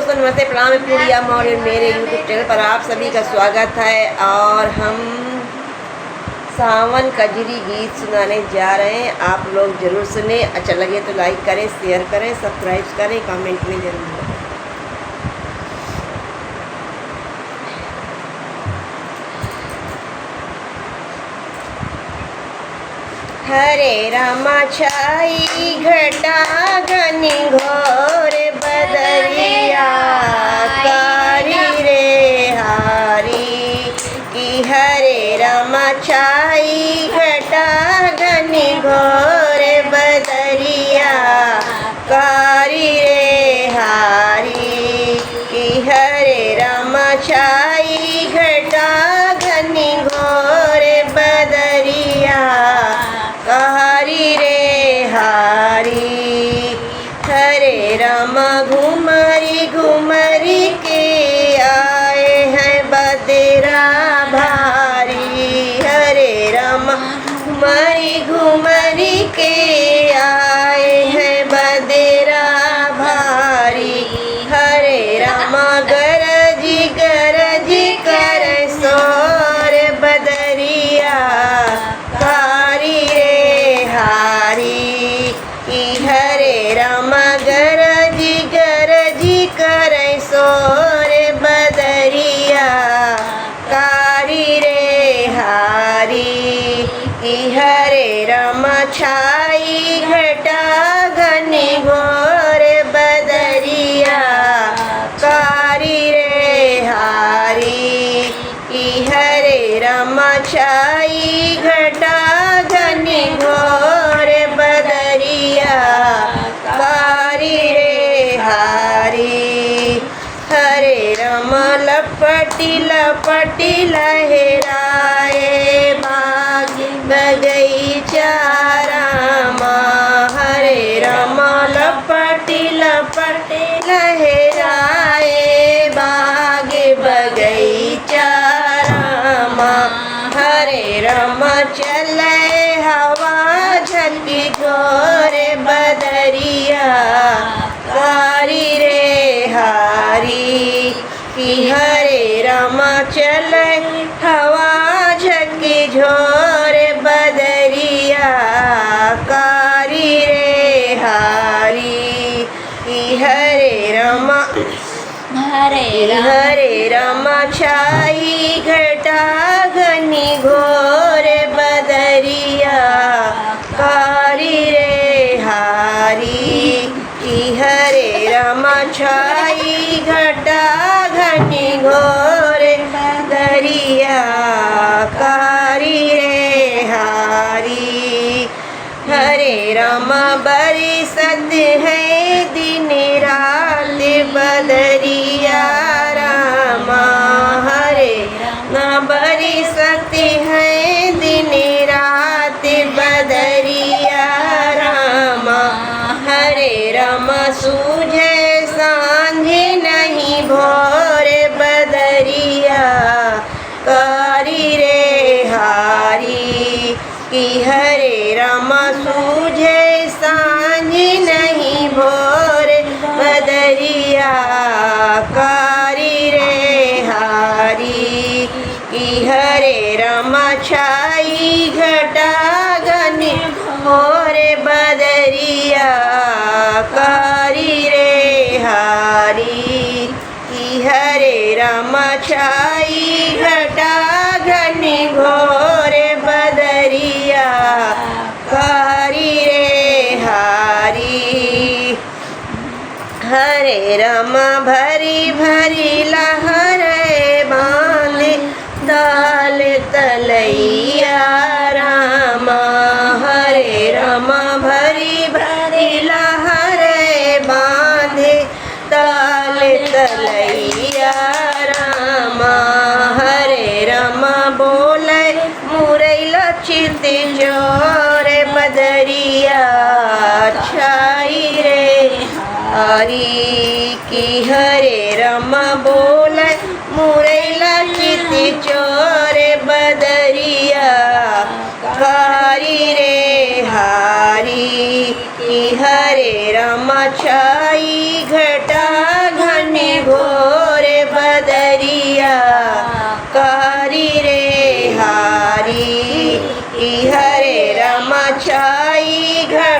दोस्तों नमस्ते प्रणाम पूड़िया और मेरे यूट्यूब चैनल पर आप सभी का स्वागत है। और हम सावन कजरी गीत सुनाने जा रहे हैं। आप लोग जरूर सुने, अच्छा लगे तो लाइक करें, शेयर करें, सब्सक्राइब करें, कमेंट में जरूर। हरे रामा छाई घटा घनी घोर बदरिया कारी रे हारी की। हरे रामा छाई घटा घनी घोर बदरिया कारी रे हारी की। हरे रामा छाई घटा घनी घोर बदरिया कारी रे हारी। हरे रामा घुमरी घुमरी के आए हैं बदरा भारी। हरे रामा घुमरी घुमरी के आए हैं बदरा भारी। हरे रामा गरजी गरजी कर सोर बदरिया कारी रे हारी की। हरे रामा गरजी गरजी करे सोर बदरिया कारी रे हारी की। हरे रामा छाई घटा घनी घोर बदरिया कारी रे हारी की। हरे रामा छाई घटा घनी घोर बदरिया कारी रे हारी। हरे रामा लपटी लपटी लहराए बाग बगीचा रामा। हरे रामा लपटी लपटी लहराए बाग बगीचा रामा। हरे रामा चले हवा झलकी घोर बदरिया कारी रे हारी की। हरे रामा चले हवा झलकी झोर बदरिया कारी रे हारी की। हरे रामा हरे रामा छाई घटा घनी घोर बदरिया कारी रे हारी की। हरे रामा छाई घटा घनी घोर बदरिया कारी रे हारी। हरे रामा बरसत है दिन रात बदरिया रामा। हरे रामा बरसत है दिन रात बदरिया रामा। हरे रामा सूझे सांझ नहीं भोर बदरिया कारी रे हारी की। हरे रामा सूझे सांझ नहीं भोर बदरिया कारी रे हारी की। हरे रामा छाई घटा घनी घोर बदरिया कारी रे हारी की। हरे रामा छाई घटा घनी घोर बदरिया कारी रे हारी। हरे रामा भरी भरी लहरे बांध दाल तलैया रामा। हरे रामा भरी भरी लहरे बांध दाल तलैया रामा। हरे रामा बोले मुरैला चित जोर बदरिया छाई रे हारी की। हरे रामा बोले मुरैला चित चोर बदरिया कारी रे हारी की। हरे रामा छाई घटा घनी छाई घन